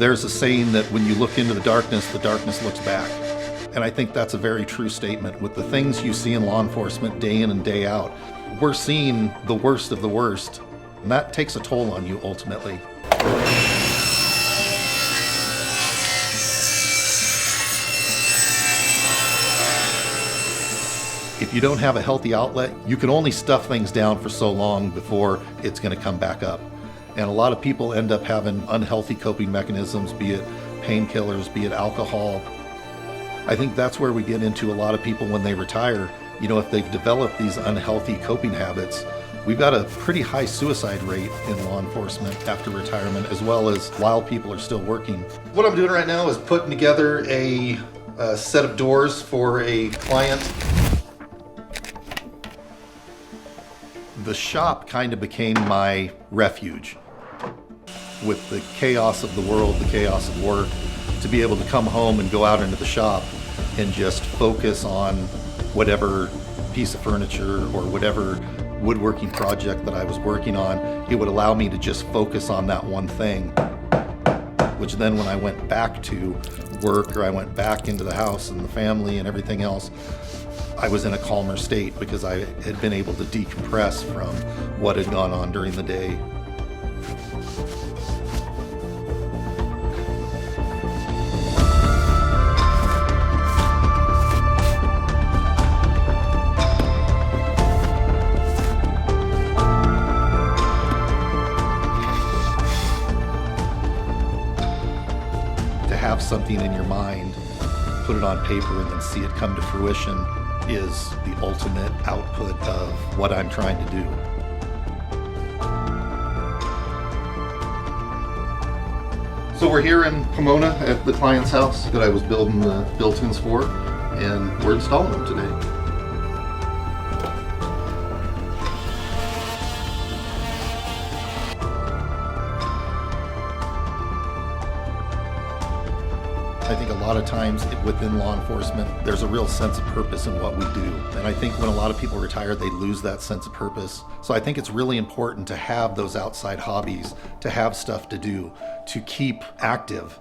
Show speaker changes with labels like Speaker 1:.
Speaker 1: There's a saying that when you look into the darkness looks back. And I think that's a very true statement. With the things you see in law enforcement day in and day out, we're seeing the worst of the worst, and that takes a toll on you ultimately. If you don't have a healthy outlet, you can only stuff things down for so long before it's going to come back up. And a lot of people end up having unhealthy coping mechanisms, be it painkillers, be it alcohol. I think that's where we get into a lot of people when they retire. You know, if they've developed these unhealthy coping habits, we've got a pretty high suicide rate in law enforcement after retirement, as well as while people are still working. What I'm doing right now is putting together a set of doors for a client. The shop kind of became my refuge. With the chaos of the world, the chaos of work, to be able to come home and go out into the shop and just focus on whatever piece of furniture or whatever woodworking project that I was working on, it would allow me to just focus on that one thing, which then when I went back to work or I went back into the house and the family and everything else, I was in a calmer state because I had been able to decompress from what had gone on during the day. To have something in your mind, put it on paper, and then see it come to fruition is the ultimate output of what I'm trying to do. So we're here in Pomona at the client's house that I was building the built-ins for, and we're installing them today. I think a lot of times within law enforcement, there's a real sense of purpose in what we do. And I think when a lot of people retire, they lose that sense of purpose. So I think it's really important to have those outside hobbies, to have stuff to do, to keep active.